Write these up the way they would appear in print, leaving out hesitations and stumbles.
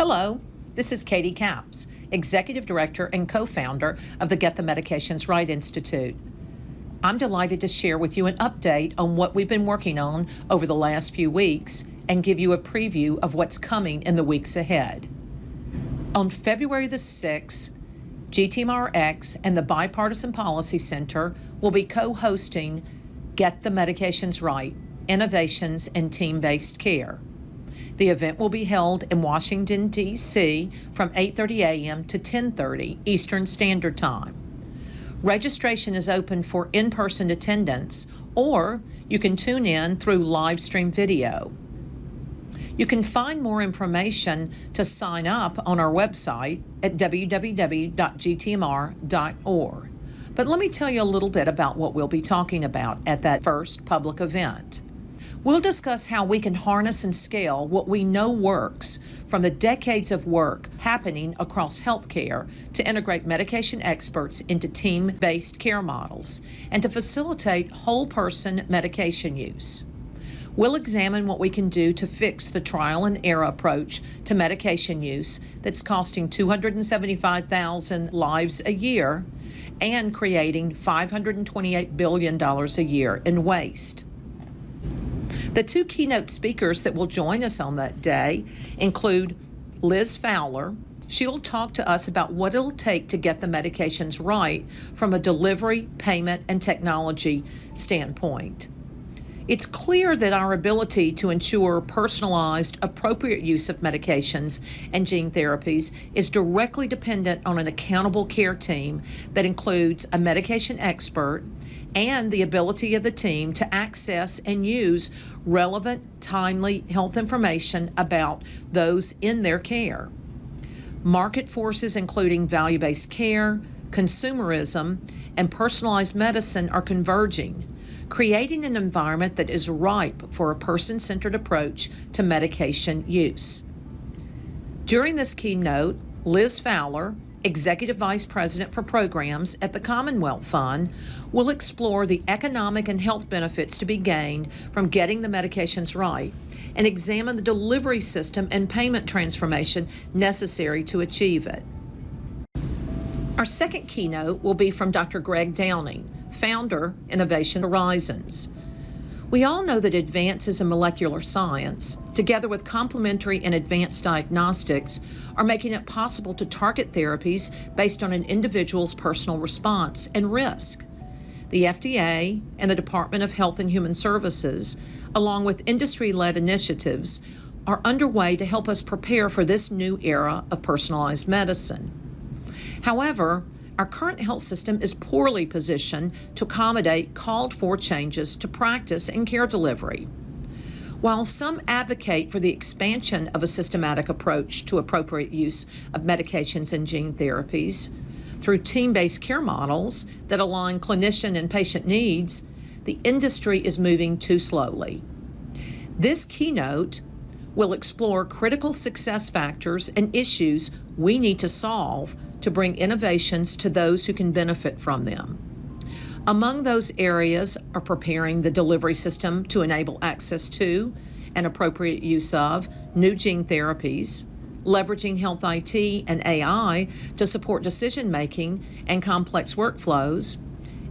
Hello, this is Katie Capps, Executive Director and co-founder of the Get the Medications Right Institute. I'm delighted to share with you an update on what we've been working on over the last few weeks and give you a preview of what's coming in the weeks ahead. On February the 6th, GTMRX and the Bipartisan Policy Center will be co-hosting Get the Medications Right, Innovations in Team-Based Care. The event will be held in Washington, D.C. from 8:30 a.m. to 10:30 Eastern Standard Time. Registration is open for in-person attendance, or you can tune in through live stream video. You can find more information to sign up on our website at www.gtmr.org. But let me tell you a little bit about what we'll be talking about at that first public event. We'll discuss how we can harness and scale what we know works from the decades of work happening across healthcare to integrate medication experts into team-based care models and to facilitate whole-person medication use. We'll examine what we can do to fix the trial and error approach to medication use that's costing 275,000 lives a year and creating $528 billion a year in waste. The two keynote speakers that will join us on that day include Liz Fowler. She'll talk to us about what it'll take to get the medications right from a delivery, payment, and technology standpoint. It's clear that our ability to ensure personalized, appropriate use of medications and gene therapies is directly dependent on an accountable care team that includes a medication expert and the ability of the team to access and use relevant, timely health information about those in their care. Market forces including value-based care, consumerism, and personalized medicine are converging, creating an environment that is ripe for a person-centered approach to medication use. During this keynote, Liz Fowler, Executive Vice President for Programs at the Commonwealth Fund, will explore the economic and health benefits to be gained from getting the medications right and examine the delivery system and payment transformation necessary to achieve it. Our second keynote will be from Dr. Greg Downing, founder, Innovation Horizons. We all know that advances in molecular science, together with complementary and advanced diagnostics, are making it possible to target therapies based on an individual's personal response and risk. The FDA and the Department of Health and Human Services, along with industry-led initiatives, are underway to help us prepare for this new era of personalized medicine. However, our current health system is poorly positioned to accommodate called-for changes to practice and care delivery. While some advocate for the expansion of a systematic approach to appropriate use of medications and gene therapies through team-based care models that align clinician and patient needs, the industry is moving too slowly. This keynote will explore critical success factors and issues we need to solve to bring innovations to those who can benefit from them. Among those areas are preparing the delivery system to enable access to and appropriate use of new gene therapies, leveraging health IT and AI to support decision-making and complex workflows,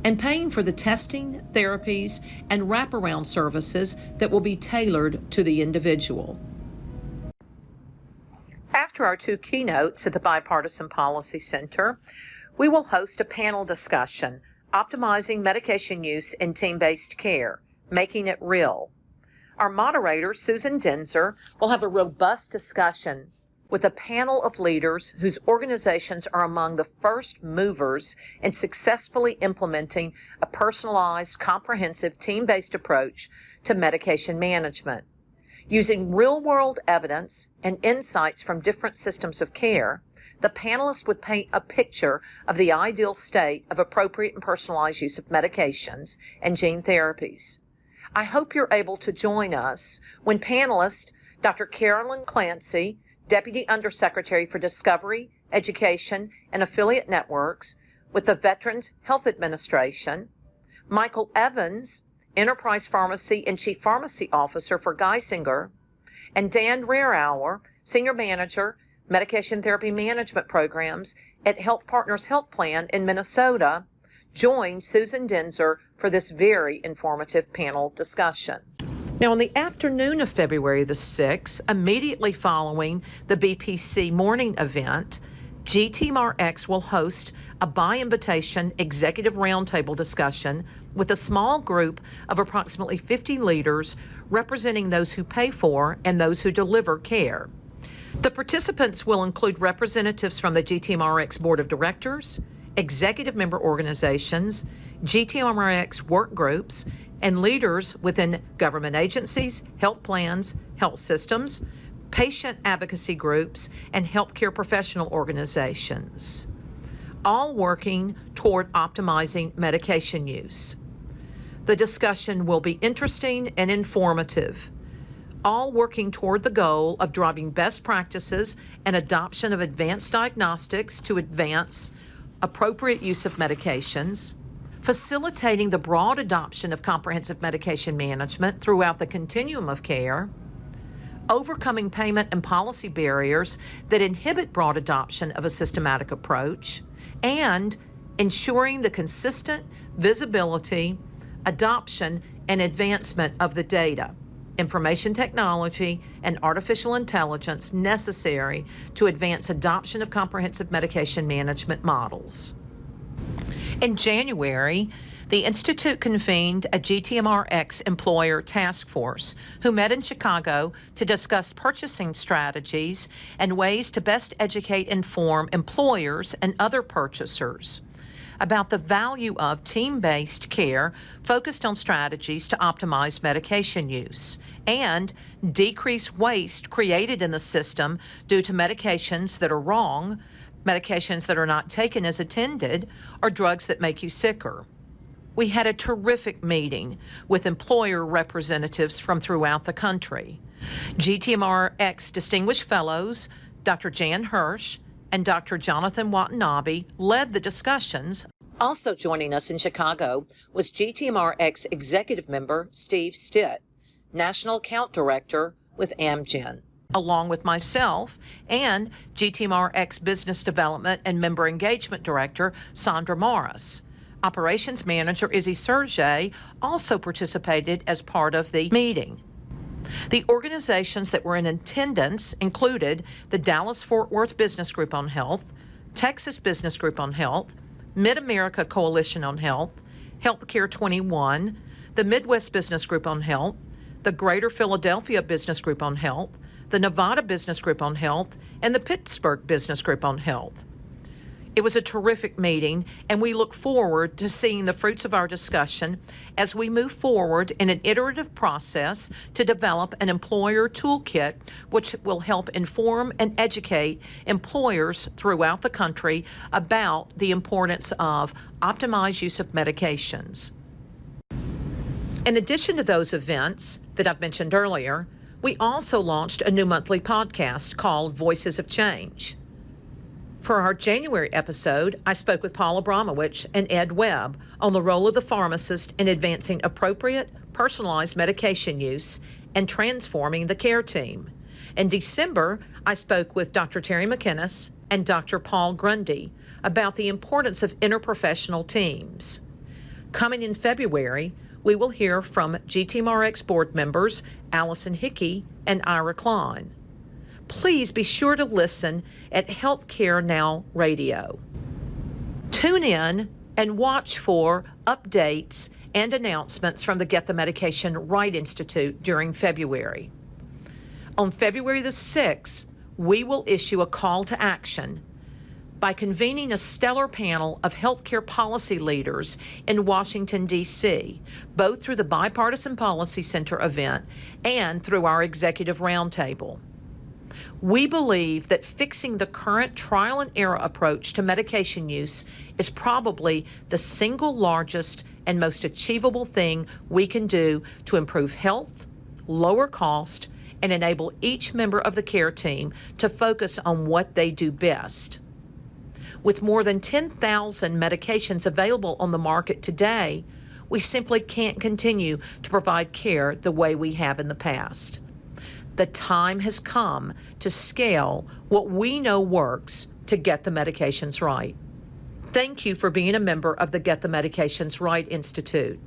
and paying for the testing, therapies, and wraparound services that will be tailored to the individual. After our two keynotes at the Bipartisan Policy Center, we will host a panel discussion, Optimizing Medication Use in Team-Based Care, Making It Real. Our moderator, Susan Denzer, will have a robust discussion with a panel of leaders whose organizations are among the first movers in successfully implementing a personalized, comprehensive, team-based approach to medication management. Using real-world evidence and insights from different systems of care, the panelists would paint a picture of the ideal state of appropriate and personalized use of medications and gene therapies. I hope you're able to join us when panelist Dr. Carolyn Clancy, Deputy Undersecretary for Discovery, Education, and Affiliate Networks with the Veterans Health Administration, Michael Evans, Enterprise Pharmacy and Chief Pharmacy Officer for Geisinger, and Dan Rehrauer, Senior Manager, medication therapy management programs at Health Partners Health Plan in Minnesota, joined Susan Denzer for this very informative panel discussion. Now, on the afternoon of February the 6th, immediately following the BPC morning event, GTMRX will host a by-invitation executive roundtable discussion with a small group of approximately 50 leaders representing those who pay for and those who deliver care. The participants will include representatives from the GTMRX Board of Directors, executive member organizations, GTMRX work groups, and leaders within government agencies, health plans, health systems, patient advocacy groups, and healthcare professional organizations, all working toward optimizing medication use. The discussion will be interesting and informative, all working toward the goal of driving best practices and adoption of advanced diagnostics to advance appropriate use of medications, facilitating the broad adoption of comprehensive medication management throughout the continuum of care, overcoming payment and policy barriers that inhibit broad adoption of a systematic approach, and ensuring the consistent visibility, adoption, and advancement of the data, information technology, and artificial intelligence necessary to advance adoption of comprehensive medication management models. In January, the Institute convened a GTMRX employer task force who met in Chicago to discuss purchasing strategies and ways to best educate and inform employers and other purchasers about the value of team-based care focused on strategies to optimize medication use and decrease waste created in the system due to medications that are wrong, medications that are not taken as intended, or drugs that make you sicker. We had a terrific meeting with employer representatives from throughout the country. GTMRX Distinguished Fellows, Dr. Jan Hirsch and Dr. Jonathan Watanabe led the discussions. Also joining us in Chicago was GTMRX executive member Steve Stitt, National Account Director with Amgen, along with myself and GTMRX Business Development and Member Engagement Director Sandra Morris. Operations Manager Izzy Sergey also participated as part of the meeting. The organizations that were in attendance included the Dallas-Fort Worth Business Group on Health, Texas Business Group on Health, Mid-America Coalition on Health, Healthcare 21, the Midwest Business Group on Health, the Greater Philadelphia Business Group on Health, the Nevada Business Group on Health, and the Pittsburgh Business Group on Health. It was a terrific meeting, and we look forward to seeing the fruits of our discussion as we move forward in an iterative process to develop an employer toolkit which will help inform and educate employers throughout the country about the importance of optimized use of medications. In addition to those events that I've mentioned earlier, we also launched a new monthly podcast called Voices of Change. For our January episode, I spoke with Paul Abramowitz and Ed Webb on the role of the pharmacist in advancing appropriate, personalized medication use and transforming the care team. In December, I spoke with Dr. Terry McInnes and Dr. Paul Grundy about the importance of interprofessional teams. Coming in February, we will hear from GTMRX board members Allison Hickey and Ira Klein. Please be sure to listen at Healthcare Now Radio. Tune in and watch for updates and announcements from the Get the Medication Right Institute during February. On February the 6th, we will issue a call to action by convening a stellar panel of healthcare policy leaders in Washington, D.C., both through the Bipartisan Policy Center event and through our executive roundtable. We believe that fixing the current trial and error approach to medication use is probably the single largest and most achievable thing we can do to improve health, lower cost, and enable each member of the care team to focus on what they do best. With more than 10,000 medications available on the market today, we simply can't continue to provide care the way we have in the past. The time has come to scale what we know works to get the medications right. Thank you for being a member of the Get the Medications Right Institute.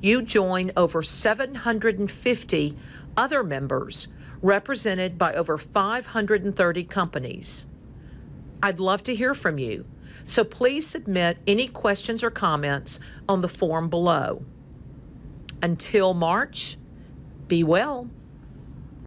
You join over 750 other members represented by over 530 companies. I'd love to hear from you, so please submit any questions or comments on the form below. Until March, be well.